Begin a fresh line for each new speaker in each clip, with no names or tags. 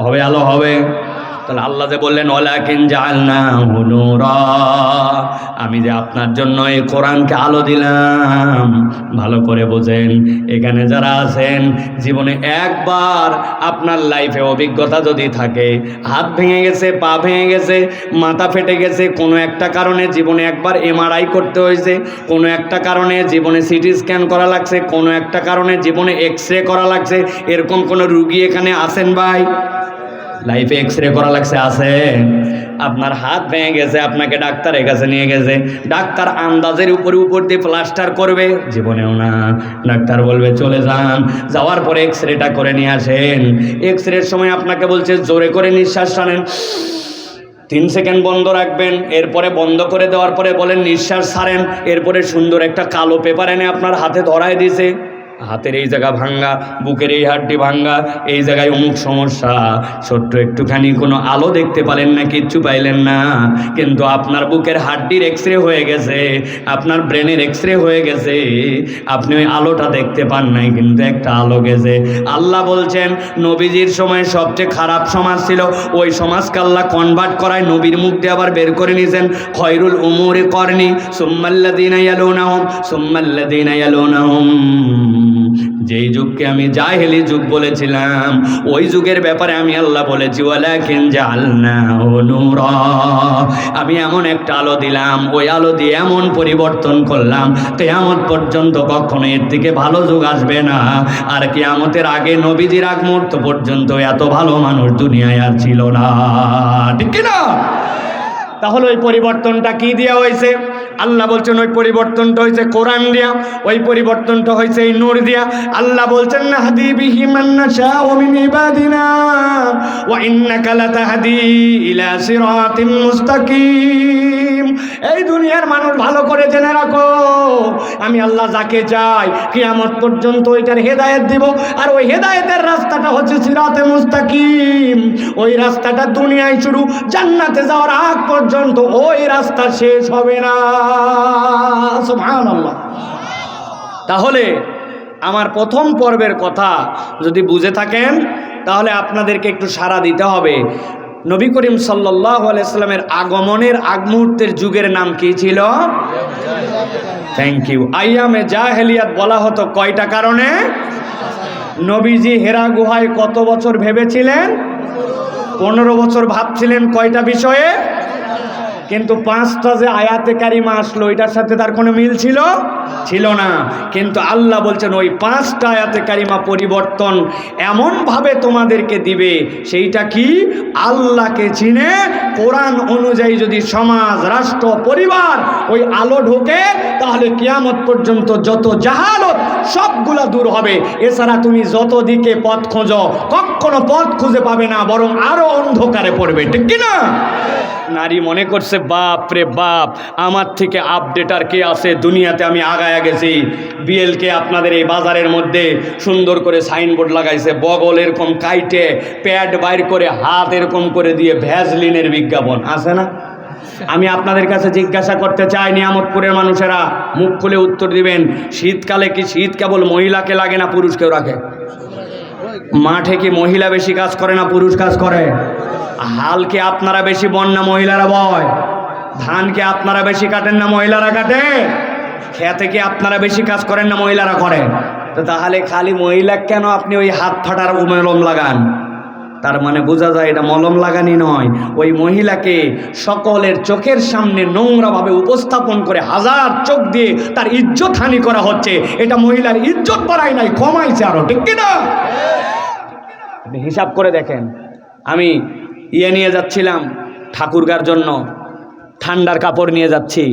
হবে, আলো হবে। তাহলে আল্লাহ যে বললেন ওয়ালাকিন জাআলনাহু নূরা, আমি যে আপনার জন্য এই কোরআনকে আলো দিলাম। ভালো করে বোঝেন, এখানে যারা আছেন জীবনে একবার আপনার লাইফে অভিজ্ঞতা যদি থাকে, হাত ভেঙে গেছে, পা ভেঙে গেছে, মাথা ফেটে গেছে, কোনো একটা কারণে জীবনে একবার এমআরআই করতে হয়েছে, কোনো একটা কারণে জীবনে সিটি স্ক্যান করা লাগছে, কোনো একটা কারণে জীবনে এক্স-রে করা লাগছে, এরকম কোনো রুগী এখানে আছেন ভাই? লাইফে এক্স-রে করা লাগছে? আছে? আপনার হাত ভেঙে গেছে, আপনাকে ডাক্তারের কাছে নিয়ে গেছে, ডাক্তার আন্দাজের উপর দিয়ে প্লাস্টার করবে? জীবনেও না। ডাক্তার বলবে চলে যান, যাওয়ার পরে এক্স-রেটা করে নিয়ে আসেন। এক্স-রের সময় আপনাকে বলছে জোরে করে নিঃশ্বাস টানেন, 3 সেকেন্ড বন্ধ রাখবেন, এরপরে বন্ধ করে দেওয়ার পরে বলেন নিঃশ্বাস ছাড়েন, এরপরে সুন্দর একটা কালো পেপার এনে আপনার হাতে ধরায় দিয়েছে, হাতের এই জায়গা ভাঙ্গা, বুকের এই হাড়টি ভাঙ্গা, এই জায়গায় অমুক সমস্যা, ছোট্ট একটুখানি কোনো আলো দেখতে পালেন না, কিচ্ছু পাইলেন না, কিন্তু আপনার বুকের হাড়টির এক্স-রে হয়ে গেছে, আপনার ব্রেনের এক্স-রে হয়ে গেছে, আপনি ওই আলোটা দেখতে পান নাই, কিন্তু একটা আলো গেছে। আল্লাহ বলছেন নবীজির সময় সবচেয়ে খারাপ সমাজ ছিল, ওই সমাজকে আল্লাহ কনভার্ট করায় নবীর মুখ দিয়ে আবার বের করে নিয়েছেন, খয়রুল উমুরি করনি সুম্মাল্লাযীনা ইয়ালুনাহুম সুম্মাল্লাযীনা ইয়ালুনাহুম। যেই যুগকে আমি জাহেলি যুগ বলেছিলাম, ওই যুগের ব্যাপারে আমি আল্লাহ বলেছি ওয়ালাকিন জাআলনাহু নূরা, আমি এমন একটা আলো দিলাম, ওই আলো দিয়ে এমন পরিবর্তন করলাম, কিয়ামত পর্যন্ত কখনো এর থেকে ভালো যুগ আসবে না। আর কিয়ামতের আগে নবীজির আগ মুহূর্ত পর্যন্ত এত ভালো মানুষ দুনিয়ায় আর ছিল না, ঠিক কি না? তাহলে ওই পরিবর্তনটা কি দিয়া হয়েছে? আল্লাহ বলছেন ওই পরিবর্তনটা হয়েছে কোরআন দিয়া, ওই পরিবর্তনটা হয়েছে এই নূর দিয়া। আল্লাহ বলছেন নাহদি বিহি মান নাশাউ মিন ইবাদিনা ওয়া ইন্নাকা লাতাহদি ইলা সিরাতিম মুস্তাকিম। এই দুনিয়ার মানুষ ভালো করে জেনে রাখো, আমি আল্লাহ যাকে চাই কিয়ামত পর্যন্ত ওইটার হেদায়েত দিব, আর ওই হেদায়েতের রাস্তাটা হচ্ছে সিরাতে মুস্তাকিম। ওই রাস্তাটা দুনিয়ায় শুরু, জান্নাতে যাওয়ার আগ পর্যন্ত ওই রাস্তা শেষ হবে না। সুবহানাল্লাহ। তাহলে আমার প্রথম পর্বের কথা যদি বুঝে থাকেন, তাহলে আপনাদেরকে একটু সাড়া দিতে হবে। নবী করিম সাল্লাল্লাহু আলাইহি সাল্লামের আগমনের আগ মুহূর্তের যুগের নাম কি ছিল? Thank you. আইয়ামে জাহেলিয়াত বলা হতো কয়টা কারণে? নবীজি হেরা গুহায় কত বছর ভেবেছিলেন? 15 বছর ভাবছিলেন কয়টা বিষয়ে? কিন্তু 5টা যে আয়াতে কারিমা আসলো এটার সাথে তার কোনো মিল ছিল না। কিন্তু আল্লাহ বলছেন ওই 5টা আয়াতে কারিমা পরিবর্তন এমনভাবে তোমাদেরকে দিবে, সেইটা কি? আল্লাহকে চিনে কোরআন অনুযায়ী যদি সমাজ, রাষ্ট্র, পরিবার ওই আলো ঢোকে, তাহলে কিয়ামত পর্যন্ত যত জাহালত সবগুলা দূর হবে। এছাড়া তুমি যত দিকে পথ খোঁজো কখনো পথ খুঁজে পাবে না, বরং আরো অন্ধকারে পড়বে, ঠিক কিনা? নারী মনে করছে বাপ রে বাপ, আমার থেকে আপডেট আর কে আছে দুনিয়াতে, আমি আগায়া গেছি। বিএলকে আপনাদের এই বাজারের মধ্যে সুন্দর করে সাইনবোর্ড লাগাইছে, বগল এরকম কাইটে প্যাড বাইর করে হাত এরকম করে দিয়ে ভ্যাজলিনের বিজ্ঞাপন আছে না? আমি আপনাদের কাছে জিজ্ঞাসা করতে চাই, নিয়ামতপুরের মানুষেরা মুখ খুলে উত্তর দিবেন, শীতকালে কি শীত কেবল মহিলাকে লাগে না পুরুষকেও রাখে? মাঠে কি মহিলা বেশি কাজ করে না পুরুষ কাজ করে? হালকে আপনারা বেশি বন না মহিলারা বয়? ধানকে আপনারা বেশি কাটেন না মহিলারা কাটে? খেতে কি আপনারা বেশি কাজ করেন না মহিলারা করেন? তো তাহলে খালি মহিলা কেন আপনি ওই হাত ফাটার মলম লাগান? তার মানে বোঝা যায় এটা মলম লাগানি নয়, ওই মহিলাকে সকলের চোখের সামনে নোংরাভাবে উপস্থাপন করে হাজার চোখ দিয়ে তার ইজ্জত হানি করা হচ্ছে। এটা মহিলার ইজ্জত বাড়ায় নাই, কমাইছে আরো, ঠিক কিনা? আপনি হিসাব করে দেখেন। আমি নিয়ে যাচ্ছিলাম ঠাকুরগার জন্য, ঠান্ডার কাপড় নিয়ে যাচ্ছি,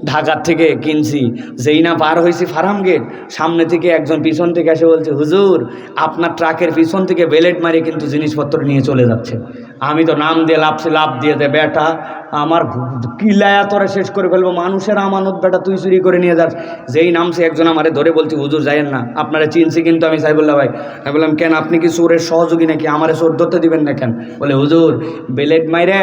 ঢাকার থেকে কিনছি। যেই না পার হয়েছি ফার্ম গেট, সামনে থেকে একজন পিছন থেকে এসে বলছে হুজুর আপনার ট্রাকের পিছন থেকে বেলেট মারিয়ে কিন্তু জিনিসপত্র নিয়ে চলে যাচ্ছে। আমি তো নাম দিয়ে লাভ দিয়ে দে বেটা, আমার কিলায়া তোরা শেষ করে ফেলবো, মানুষের আমানত বেটা তুই চুরি করে নিয়ে যাস। যেই নামছে একজন আমারে ধরে বলছি হুজুর যাইয়েন না, আপনারা চিনছি কিন্তু আমি সাইবুল্লাহ ভাই। আমি বললাম কেন, আপনি কি চোরের সহযোগী নাকি, আমারে চোর ধরতে দিবেন না কেন? বলে হুজুর বেলেট মাইরে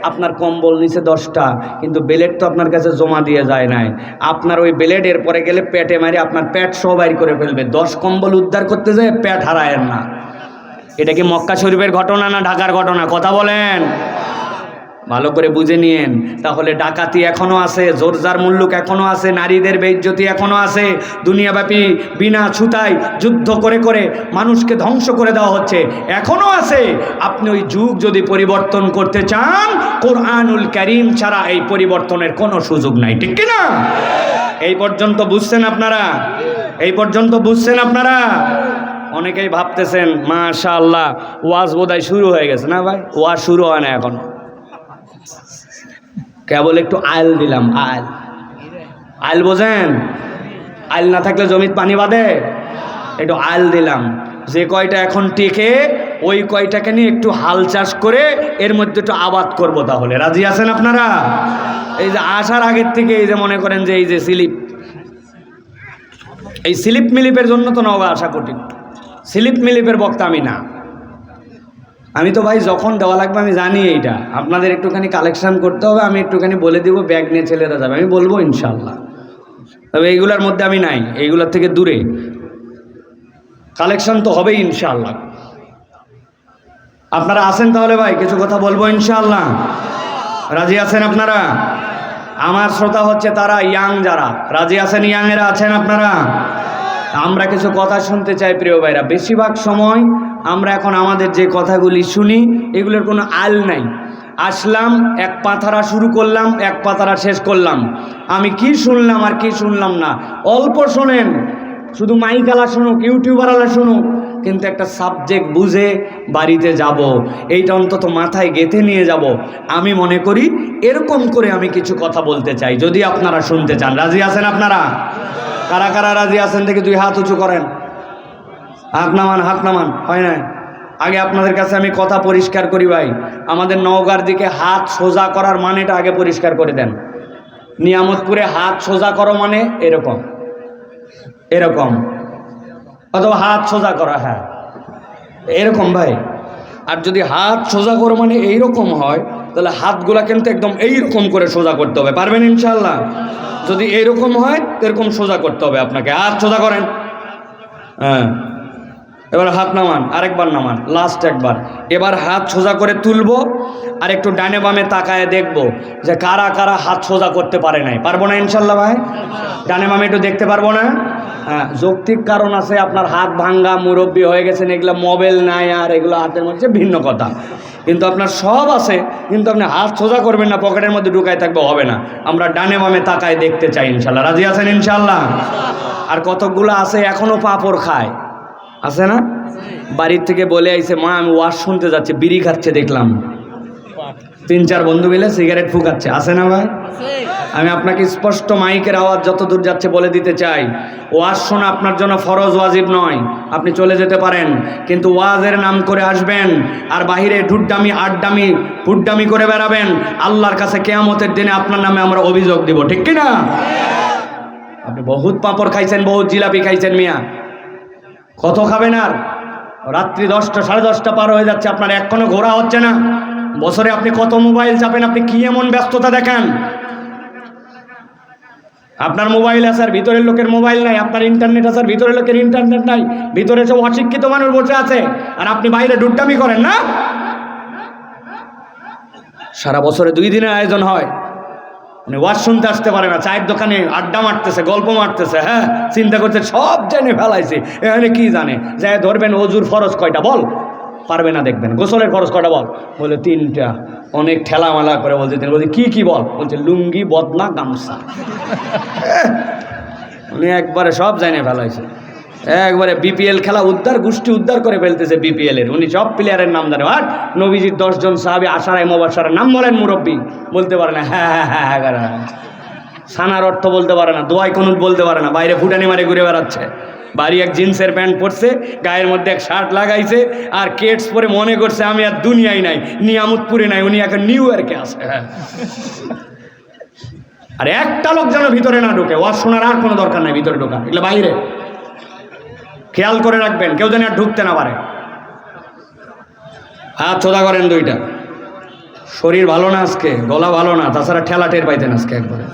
আপনার কম্বল নিচে 10টা, কিন্তু বেলেট তো আপনার কাছে জমা দিয়ে যায় নাই, আপনার ওই বেলেট এরপরে গেলে পেটে মারি আপনার পেট সহ বাইর করে ফেলবে। 10 কম্বল উদ্ধার করতে যায় পেট হারায়েন না। এটা কি মক্কা শরীফের ঘটনা না ঢাকার ঘটনা? কথা বলেন, ভালো করে বুঝে নিয়েন। তাহলে ডাকাতি এখনো আছে, জোরজার মুল্লুক এখনো আছে, নারীদের বেইজ্জতি এখনো আছে, দুনিয়াব্যাপী বিনা ছুতায় যুদ্ধ করে করে মানুষকে ধ্বংস করে দেওয়া হচ্ছে, এখনো আছে। আপনি ওই যুগ যদি পরিবর্তন করতে চান, কোরআনুল কারীম ছাড়া এই পরিবর্তনের কোনো সুযোগ নাই, ঠিক কি না? এই পর্যন্ত বুঝছেন আপনারা? এই পর্যন্ত বুঝছেন আপনারা? অনেকেই ভাবতেছেন মাশাআল্লাহ ওয়াজ বোধহয় শুরু হয়ে গেছে। না ভাই, ওয়াজ শুরু হয় না এখনো, কেবল একটু আইল দিলাম। আইল, আইল বোঝেন? আইল না থাকলে জমিতে পানি বাঁধে, একটু আইল দিলাম। যে কয়টা এখন টেকে ওই কয়টাকে নিয়ে একটু হাল চাষ করে এর মধ্যে একটু আবাদ করব। তাহলে রাজি আছেন আপনারা? এই যে আসার আগের থেকে এই যে মনে করেন যে এই যে স্লিপ, এই স্লিপ মিলিপের জন্য তো নওগাঁ আসা কঠিন। স্লিপ মিলিপের বক্তা আমি না। আমি তো ভাই যখন দেওয়া লাগবে আমি জানি এইটা, আপনাদের একটুখানি কালেকশন করতে হবে, আমি একটুখানি বলে দিব, ব্যাগ নিয়ে ছেলেরা যাবে, আমি বলবো ইনশাল্লাহ। তবে এইগুলোর মধ্যে আমি নাই, এইগুলোর থেকে দূরে। কালেকশন তো হবেই ইনশাল্লাহ। আপনারা আছেন তাহলে ভাই? কিছু কথা বলবো ইনশাল্লাহ। রাজি আছেন আপনারা? আমার শ্রোতা হচ্ছে তারা ইয়াং যারা, রাজি আছেন? ইয়াংয়েরা আছেন আপনারা? আমরা কিছু কথা শুনতে চাই প্রিয় ভাইরা। বেশিরভাগ সময় আমরা এখন আমাদের যে কথাগুলি শুনি এগুলোর কোনো আল নাই। আসলাম, এক পাথারা শুরু করলাম, এক পাথারা শেষ করলাম। আমি কি শুনলাম আর কি শুনলাম না, অল্প শোনেন, শুধু মাইকালা শুনুক, ইউটিউবাররা শুনুক, কিন্তু একটা সাবজেক্ট বুঝে বাড়িতে যাব, এইটা অন্তত মাথায় গেঁথে নিয়ে যাব। আমি মনে করি এরকম করে আমি কিছু কথা বলতে চাই, যদি আপনারা শুনতে চান। রাজি আছেন আপনারা? কারা কারা রাজি আছেন দেখি দুই হাত উঁচু করেন। হাত নামান, হাত নামান। হয় না? আগে আপনাদের কাছে আমি কথা পরিষ্কার করি ভাই, আমাদের নওগাঁর দিকে হাত সোজা করার মানেটা আগে পরিষ্কার করে দেন। নিয়ামতপুরে হাত সোজা করো মানে এরকম, এরকম, অথবা হাত সোজা করা, হ্যাঁ এরকম ভাই। আর যদি হাত সোজা করো মানে এইরকম হয়, তাহলে হাতগুলা কিন্তু একদম এইরকম করে সোজা করতে হবে। পারবেন ইনশাল্লাহ? যদি এইরকম হয় এরকম সোজা করতে হবে আপনাকে। হাত সোজা করেন, হ্যাঁ। এবার হাত নামান, আরেকবার নামান, লাস্ট একবার। এবার হাত সোজা করে তুলবো আর একটু ডানে বামে তাকায় দেখবো যে কারা কারা হাত সোজা করতে পারে নাই। পারবো না ইনশাল্লাহ ভাই? ডানে বামে একটু দেখতে পারবো না? হ্যাঁ, যৌক্তিক কারণ আছে, আপনার হাত ভাঙ্গা, মুরব্বী হয়ে গেছেন, এগুলো মোবাইল নাই আর এগুলো হাতের মধ্যে ভিন্ন কথা, কিন্তু আপনার সব আছে, কিন্তু আপনি হাত সোজা করবেন না, পকেটের মধ্যে ঢুকায় থাকবে, হবে না। আমরা ডানে বামে তাকায় দেখতে চাই ইনশাল্লাহ। রাজি আছেন ইনশাল্লাহ? আর কতকগুলো আছে এখনো পাঁপড় খায়, আছে না? বাড়ির থেকে বলে আইছে, মা আমি ওয়াজ শুনতে যাচ্ছি, বিড়ি খাচ্ছে দেখলাম, 3-4 বন্ধু মিলে সিগারেট ফুকাচ্ছে, আছে না ভাই? আমি আপনাকে স্পষ্ট মাইকের আওয়াজ যত দূর যাচ্ছে বলে দিতে চাই, ওয়াজ শোনা আপনার জন্য ফরজ, ওয়াজিব নয়। আপনি চলে যেতে পারেন, কিন্তু ওয়াজের নাম করে আসবেন আর বাহিরে ঢুড্ডামি, আড্ডামি, ফুড্ডামি করে বেড়াবেন, আল্লাহর কাছে কিয়ামতের দিনে আপনার নামে আমরা অভিযোগ দিব, ঠিক কিনা? আপনি বহুত পাঁপড় খাইছেন, বহুত জিলাপি খাইছেন মিয়া, কত খাবেন আর? রাত্রি 10টা, 10:30 পার হয়ে যাচ্ছে, আপনার এখনো ঘোরা হচ্ছে না। বছরে আপনি কত মোবাইল চাপেন? আপনি কি এমন ব্যস্ততা দেখান? আপনার মোবাইল আছে আর ভিতরের লোকের মোবাইল নাই, আপনার ইন্টারনেট আছে আর ভিতরের লোকের ইন্টারনেট নাই, ভিতরে সব অশিক্ষিত মানুষ বসে আছে আর আপনি বাইরে ডুড্ডামি করেন না। সারা বছরে 2 দিনের আয়োজন হয়, মানে ওয়াজ শুনতে আসতে পারে না, চায়ের দোকানে আড্ডা মারতেছে, গল্প মারতেছে, হ্যাঁ চিন্তা করছে সব জেনে ফেলাইছে, এখানে কি জানে? যাই ধরবেন অজুর ফরজ কয়টা বল, পারবে না। দেখবেন গোসলের ফরজ কয়টা বল, বলে 3টা। অনেক ঠেলামালা করে বলছে, বলছে কি বল, বলছে লুঙ্গি, বদনা, গামছা। উনি একবারে সব জেনে ফেলাইছে, একবারে বিপিএল খেলা উদ্ধার, গোষ্ঠী উদ্ধার করে ফেলতেছে বিপিএল এর। উনি সব প্লেয়ারের নাম জানে। আর নবীজির 10 জন সাহাবী আশারায়ে মুবাশশারার নাম বলেন, মুরব্বী বলতে পারে না, হ্যাঁ সানার অর্থ বলতে পারে না, দোয়াই কুনুত বলতে পারে না, বাইরে ফুটানি মারে ঘুরে বেড়াচ্ছে। বাড়ি এক জিন্সের প্যান্ট পরছে, গায়ের মধ্যে এক শার্ট লাগাইছে আর কেটস পরে মনে করছে আমি আর দুনিয়ায় নাই, নিয়ামতপুরে নাই, উনি এখন নিউ ইয়র্কে আছে। আর একটা লোক যেন ভিতরে না ঢোকে, ওয়াজ শোনার আর কোনো দরকার নাই, ভিতরে ঢোকার, এগুলো বাইরে। খেয়াল করে রাখবেন, কেউ যেন আর ঢুকতে না পারে। হাত সোজা করেন 2টা। শরীর ভালো না আজকে, গলা ভালো না, তাছাড়া ঠেলা টের পাইতেন আজকে একবারে।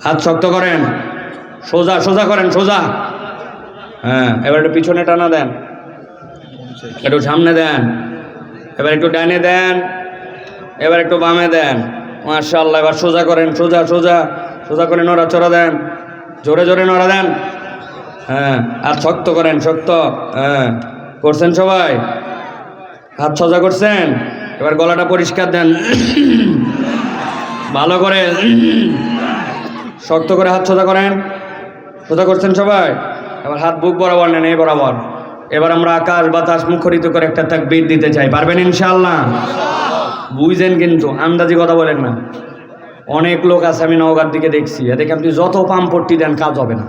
হাত শক্ত করেন, সোজা সোজা করেন, সোজা। হ্যাঁ, এবার একটু পিছনে টানা দেন, একটু সামনে দেন, এবার একটু ডানে দেন, এবার একটু বামে দেন। মাশাআল্লাহ। এবার সোজা করেন, সোজা সোজা সোজা করে নড়াচড়া দেন, জোরে জোরে নড়া দেন। হ্যাঁ, আর শক্ত করেন, শক্ত। হ্যাঁ, করছেন সবাই? হাত সোজা করছেন? এবার গলাটা পরিষ্কার দেন, ভালো করে শক্ত করে হাত সোজা করেন। সোজা করছেন সবাই? এবার হাত বুক বরাবর নেন, এই বরাবর। এবার আমরা আকাশ বাতাস মুখরিত করে একটা তাকবীর দিতে চাই। পারবেন ইনশাআল্লাহ? বুঝছেন কিন্তু, আন্দাজি কথা বলেন না। অনেক লোক আছে, আমি নওগাঁর দিকে দেখছি, এদিকে আপনি যত পাম্পট্টি দেন কাজ হবে না।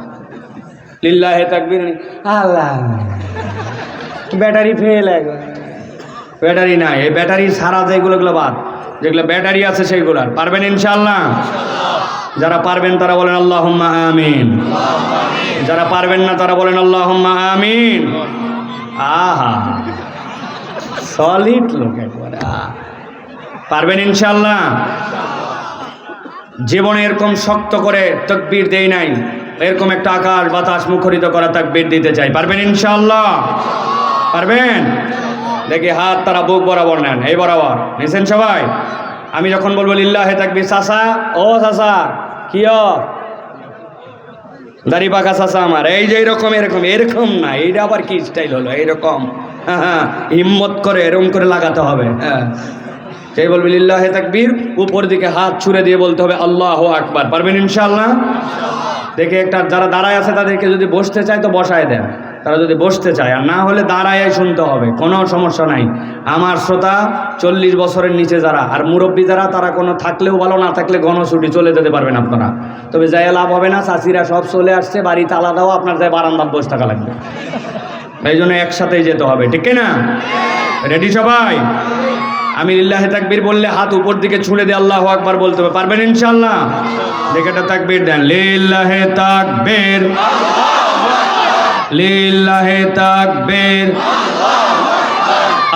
লিল্লাহে তাকবীর, আল্লাহ, ব্যাটারি ফেল। ব্যাটারি নাই, এই ব্যাটারি সারা যেগুলো বাদ, যেগুলো ব্যাটারি আছে সেইগুলো। পারবেন ইনশাআল্লাহ? যারা পারবেন তারা বলেন আল্লাহুম্মা আমিন। যারা পারবেন না তারা বলেন আল্লাহুম্মা আমিন। আহা, সলিড লোক একবারে। পারবেন ইনশাআল্লাহ? জীবনে এরকম শক্ত করে তাকবীর দেই নাই, এরকম একটা আকাশ বাতাস মুখরিত করা তাকবীর দিতে চাই। পারবেন ইনশাআল্লাহ? পারবেন? দেখি হাত তারা বুক বরাবর নেন, এই বরাবর নিছেন সবাই? আমি যখন বলবো লিল্লাহে তাকবীর, চাচা, ও চাচা, কি দাড়ি পাকা চাচা আমার, এই যে এরকম এরকম এরকম না, এইটা আবার কি স্টাইল হলো এরকম? হ্যাঁ, হিম্মত করে এরকম করে লাগাতে হবে। হ্যাঁ, সেই বলবি লিল্লাহে তাকবীর, উপর দিকে হাত ছুড়ে দিয়ে বলতে হবে আল্লাহু আকবার। পারবেন ইনশাআল্লাহ? দেখে একটা যারা দাঁড়ায় আছে তাদেরকে যদি বসতে চায় তো বসায় দেন, তারা যদি বসতে চায়, আর না হলে দাঁড়ায় শুনতে হবে, কোনো সমস্যা নাই। আমার শ্রোতা 40 বছরের নিচে যারা আর মুরব্বী যারা, তারা কোনো থাকলেও ভালো, না থাকলে গণছুটি চলে যেতে পারবেন আপনারা। তবে যাই লাভ হবে না, চাচিরা সব চলে আসছে, বাড়িতে আলাদাও, আপনার যাই বারান্দায় বসে থাকা লাগবে। এই জন্য একসাথেই যেতে হবে, ঠিক না? রেডি সবাই? আমি লিল্লাহে তাকবীর বললে হাত উপর দিকে ছুঁড়ে দিয়ে আল্লাহু আকবার বলতে হবে। পারবেন ইনশাআল্লাহ? দেখে একটা তাকবীর দেন, লিল্লাহে তাকবীর, লিল্লাহে তাকবীর।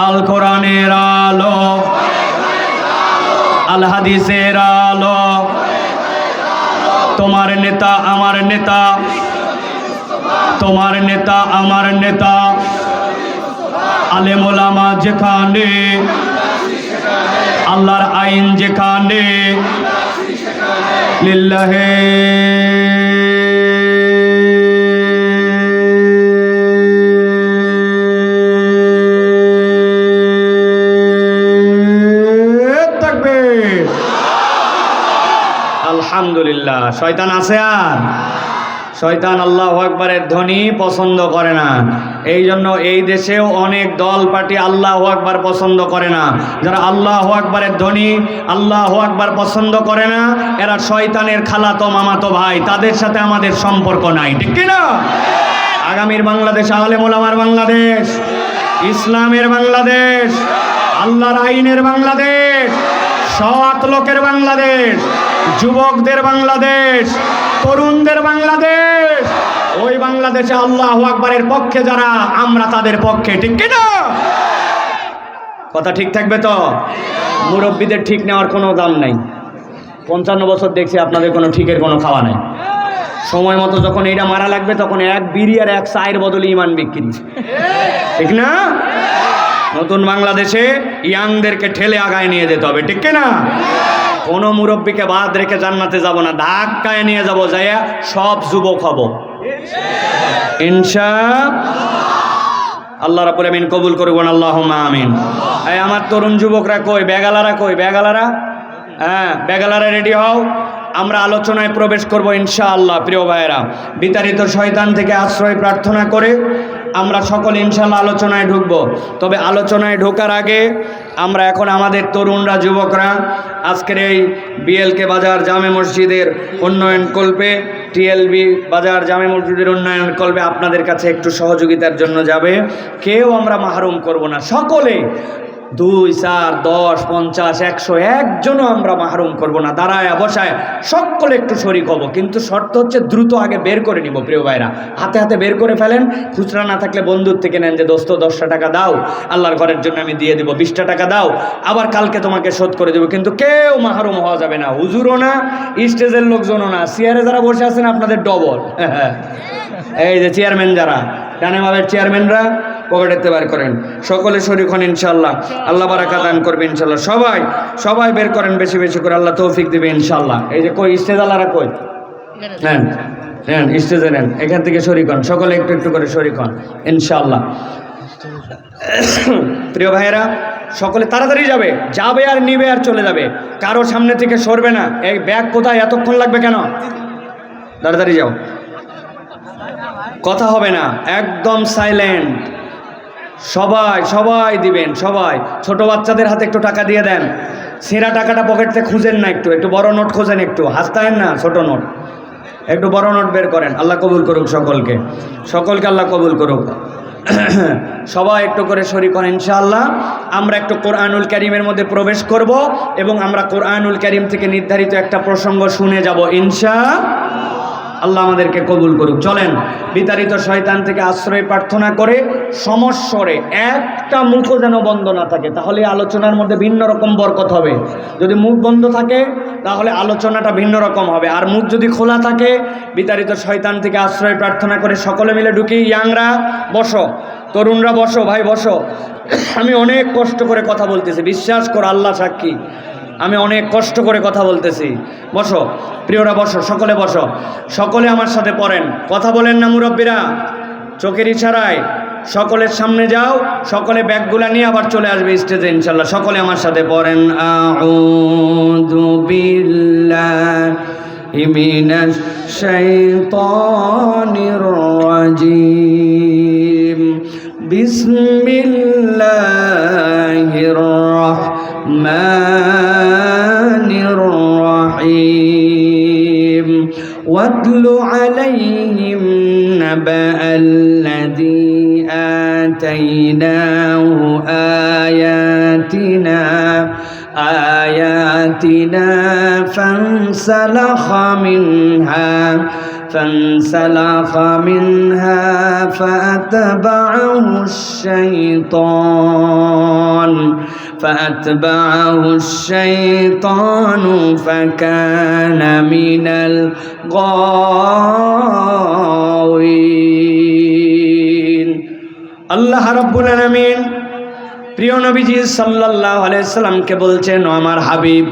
আল কোরআনের আলো, আল হাদিসের আলো, তোমার নেতা আমার নেতা, তোমার নেতা আমার নেতা। আলেম ওলামা যেখানে, আল্লাহর আইন যেখানে, লিল্লাহে তাকবীর। আলহামদুলিল্লাহ। শয়তান আছে? আর শয়তান আল্লাহু আকবারের ধ্বনি পছন্দ করে না। এই জন্য এই দেশেও অনেক দল পার্টি আল্লাহু আকবার পছন্দ করে না। যারা আল্লাহু আকবারের ধ্বনি, আল্লাহু আকবার পছন্দ করে না, এরা শয়তানের খালাতো মামাতো ভাই, তাদের সাথে আমাদের সম্পর্ক নাই, ঠিক কি না? আগামীর বাংলাদেশ আলেম ওলামার বাংলাদেশ, ইসলামের বাংলাদেশ, আল্লাহর আইনের বাংলাদেশ, সৎ লোকের বাংলাদেশ, যুবকদের বাংলাদেশ, তরুণদের বাংলাদেশ। ওই বাংলাদেশে আল্লাহু আকবারের পক্ষে যারা, আমরা তাদের পক্ষে, ঠিক কি না? কথা ঠিক থাকবে তো? মুরব্বীদের ঠিক নেওয়ার কোনো দাম নাই। 55 বছর দেখছি আপনাদের কোনো ঠিকের কোনো খাওয়া নাই। সময় মতো যখন এইটা মারা লাগবে, তখন এক বিড়ি আর এক চায়ের বদলে ইমান বিক্রি, ঠিক না? নতুন বাংলাদেশে ইয়াংদেরকে ঠেলে আগায় নিয়ে যেতে হবে, ঠিক না? কোনো মুরব্বীকে বাদ রেখে জান্নাতে যাব না, ধাক্কায় নিয়ে যাব, যাইয়া সব যুবক হব ইনশাআল্লাহ। আল্লাহ রাব্বুল আমিন কবুল করুন, আল্লাহুম্মা আমিন। এই আমার তরুণ যুবকরা কই? বেগালারা কই? বেগালারা, হ্যাঁ, বেগালারা রেডি হও, আমরা আলোচনায় প্রবেশ করব ইনশাআল্লাহ। প্রিয় ভাইয়েরা, বিতাড়িত শয়তান থেকে আশ্রয় প্রার্থনা করে আমরা সকলে ইনশাআল্লাহ আলোচনায় ঢুকবো। তবে আলোচনায় ঢোকার আগে আমরা এখন আমাদের তরুণরা, যুবকরা আজকের এই বিএলকে বাজার জামে মসজিদের উন্নয়ন কল্পে, টিএলবি বাজার জামে মসজিদের উন্নয়ন কল্পে আপনাদের কাছে একটু সহযোগিতার জন্য যাবে। কেউ আমরা মাহরুম করব না, সকলে 2, 4, 10, 50, 100 একজনও আমরা মাহরুম করব না। দাঁড়ায় বসায় সকলে একটু শরিক হব, কিন্তু শর্ত হচ্ছে দ্রুত আগে বের করে নিব। প্রিয় ভাইরা, হাতে হাতে বের করে ফেলেন। খুচরা না থাকলে বন্ধুর থেকে নেন, যে দোস্ত 10টা টাকা দাও, আল্লাহর ঘরের জন্য আমি দিয়ে দেবো, 20টা টাকা দাও, আবার কালকে তোমাকে শোধ করে দেবো। কিন্তু কেউ মাহরুম হওয়া যাবে না, হুজুরও না, স্টেজের লোকজনও না। চেয়ারে যারা বসে আছেন আপনাদের ডবল, এই যে চেয়ারম্যান যারা, ডানে বামের চেয়ারম্যানরা, পকেটেতে বার করেন, সকলে শরীক হন ইনশাআল্লাহ। আল্লাহ বারাকাত দান করবে ইনশাআল্লাহ। সবাই সবাই বের করেন বেশি বেশি করে, আল্লাহ তৌফিক দিবে ইনশাআল্লাহ। এই যে কই স্টেজ আল্লাহরা কই, হ্যাঁ হ্যাঁ স্টেজে নেন, এখান থেকে শরীক হন, সকলে একটু একটু করে শরীক হন ইনশাআল্লাহ। প্রিয় ভাইয়েরা, সকলে তাড়াতাড়ি যাবে, যাবে আর নিবে আর চলে যাবে, কারো সামনে থেকে সরবে না। এই ব্যাগ কোথায়, এতক্ষণ লাগবে কেন? তাড়াতাড়ি যাও, কথা হবে না, একদম সাইলেন্ট। সবাই সবাই দিবেন, সবাই। ছোট বাচ্চাদের হাতে একটু টাকা দিয়ে দেন, ছেঁড়া টাকাটা পকেট থেকে খুঁজেন না, একটু একটু বড় নোট খোঁজেন, একটু হাসতেন না, ছোট নোট, একটু বড় নোট বের করেন। আল্লাহ কবুল করুক সকলকে, সকলকে আল্লাহ কবুল করুক। সবাই একটু করে শরীক হন ইনশাআল্লাহ। আমরা একটু কোরআনুল কারীমের মধ্যে প্রবেশ করব এবং আমরা কোরআনুল কারীম থেকে নির্ধারিত একটা প্রসঙ্গ শুনে যাব ইনশাআল্লাহ। আল্লাহ আমাদেরকে কবুল করুক। চলেন বিতাড়িত শয়তান থেকে আশ্রয় প্রার্থনা করে সমস্বরে, একটা মুখও যেন বন্ধ না থাকে, তাহলে আলোচনার মধ্যে ভিন্ন রকম বরকত হবে। যদি মুখ বন্ধ থাকে তাহলে আলোচনাটা ভিন্ন রকম হবে, আর মুখ যদি খোলা থাকে, বিতাড়িত শয়তান থেকে আশ্রয় প্রার্থনা করে সকলে মিলে ঢুকি। ইয়াংরা বসো, তরুণরা বসো, ভাই বসো। আমি অনেক কষ্ট করে কথা বলতেছি, বিশ্বাস করো, আল্লাহ সাক্ষী, আমি অনেক কষ্ট করে কথা বলতেছি। বসো প্রিয়রা, বসো, সকলে বসো, সকলে আমার সাথে পড়েন, কথা বলেন না মুরব্বীরা, চোখের ইশারায় সকলের সামনে যাও, সকলে ব্যাগগুলা নিয়ে আবার চলে আসবে স্টেজে ইনশাল্লাহ। সকলে আমার সাথে পড়েন, আউযু বিল্লাহি মিনাশ শাইতানির রাজীম, বিসমিল্লাহির রাহমানির রহিম। ওয়াতলু আলাইহিম নাবা'আল্লাযী আতাইনাহু আয়াতিনা فانسلخ منها فأتبعه الشيطان فكان من الغاوين। আল্লাহ রাব্বুল আলামিন প্রিয় নবীজি সাল্লাল্লাহু আলাইহি সাল্লামকে বলছেন, ও আমার হাবিব,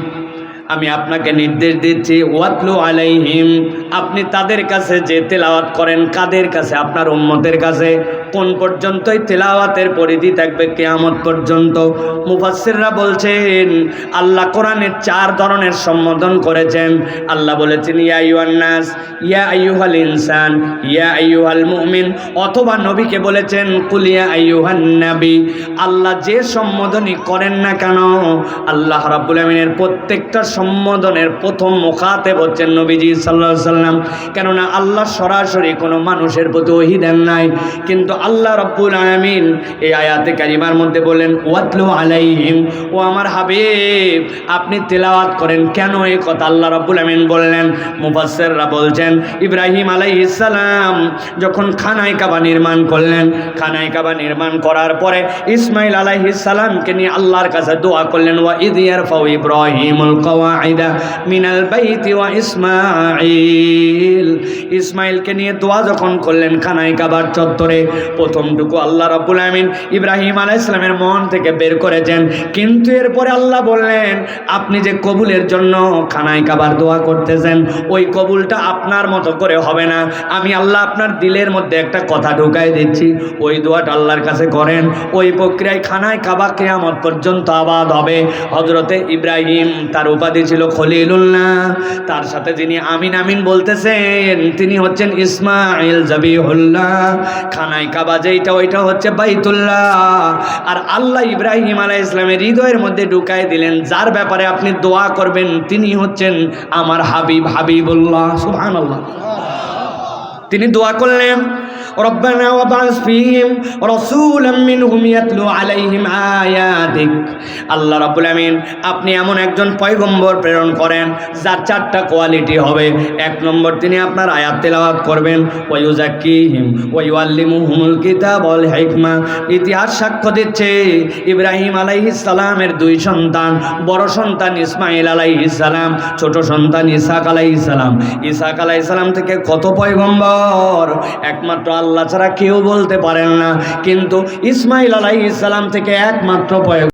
আমি আপনাকে নির্দেশ দিচ্ছি, ওয়াতলু আলাইহিম, আপনি তাদের কাছে যে তেলাওয়াত করেন, কাদের কাছে? আপনার উম্মতের কাছে। কোন পর্যন্তই তেলাওয়াতের পরিধি থাকবে? কিয়ামত পর্যন্ত। মুফাসসিররা বলছেন আল্লাহ কোরআনের 4 ধরনের সম্বোধন করেছেন। আল্লাহ বলেছেন ইয়া আইয়ুহান নাস, ইয়া আইয়ুহাল ইনসান, ইয়া আইয়ুহাল মুমিন, অথবা নবীকে বলেছেন কুল ইয়া আইয়ুহান নবী। আল্লাহ যে সম্বোধনই করেন না কেন, আল্লাহ রাব্বুল আমিনের প্রত্যেকটা সম্বোধনের প্রথম মুখাতেব হচ্ছেন নবীজি সাল্লাল্লাহু আলাইহি সাল্লাম। কেননা আল্লাহ সরাসরি কোনো মানুষের প্রতি ওহী দেন নাই, কিন্তু আল্লাহ রাব্বুল আলামিন এই আয়াতে কারিমার মধ্যে বলেন ওয়াতলু আলাইহিম, ও আমার হাবিব আপনি তেলাওয়াত করেন। কেন এই কথা আল্লাহ রাব্বুল আলামিন বললেন? মুফাসসিররা বলছেন ইব্রাহিম আলাইহিস সালাম যখন খানায়ে কাবা নির্মাণ করলেন, খানায়ে কাবা নির্মাণ করার পরে ইসমাইল আলাইহিস সালামকে নিয়ে আল্লাহর কাছে দোয়া করলেন, ওয়া ইয ইয়ারফাউ ইব্রাহিমুল কওয়াইদা মিনাল বাইতি ওয়া ইসমাঈল। ইসমাইলকে নিয়ে দোয়া যখন করলেন খানায়ে কাবার চত্বরে, প্রথমটুকু আল্লাহ রাব্বুল আমিন ইব্রাহিম আলাইহিস সালামের মন থেকে বের করেছেন, কিন্তু এরপরে আল্লাহ বললেন আপনি যে কবুলের জন্য খানায়ে কাবার দোয়া করতেছেন, ওই কবুলটা আপনার মতো করে হবে না। আমি আল্লাহ আপনার দিলের মধ্যে একটা কথা ঢুকাই দিচ্ছি, ওই দোয়াটা আল্লাহর কাছে করেন, ওই প্রক্রিয়ায় খানায়ে কাবা কিয়ামত পর্যন্ত আবাদ হবে। হযরতে ইব্রাহিম, তার উপাধি ছিল খলিলুল্লাহ, তার সাথে যিনি আমিন আমিন বলতেছেন তিনি হচ্ছেন ইসমাঈল জাবিহুল্লাহ। খানায়ে কাবা যেইটা, ওইটা হচ্ছে বাইতুল্লাহ। আর আল্লাহ ইব্রাহিম আলাইহিস সালামের হৃদয়ের মধ্যে ঢুকাই দিলেন, যার ব্যাপারে আপনি দোয়া করবেন তিনি হচ্ছেন আমার হাবিব, হাবিবুল্লাহ। সুবহানাল্লাহ। তিনি দোয়া করলেন রব্বানা ওয়াবআস ফীহিম রাসূলাম মিনহুম ইয়াতলু আলাইহিম আয়াতিক। আল্লাহ রাব্বুল আমিন আপনি এমন একজন পয়গম্বর প্রেরণ করেন যার 4টা কোয়ালিটি হবে। 1 নম্বর, তিনি আপনার আয়াত তেলাওয়াত করবেন, ওয়া ইউযাক্কিহিম ওয়া ইউআল্লিমুহুমুল কিতাব ওয়াল হিকমা। ইতিহাস সাক্ষ্য দিচ্ছে ইব্রাহিম আলাইহিস সালামের 2 সন্তান, বড় সন্তান ইসমাঈল আলাইহিস সালাম, ছোট সন্তান ইসহাক আলাইহিস সালাম। ইসহাক আলাইহিস সালাম থেকে কত পয়গম্বর? পয়গম্বর, একমাত্র আল্লাহ ছাড়া কেউ বলতে পারেন না, কিন্তু ইসমাইল আলাইহিস সালাম থেকে একমাত্র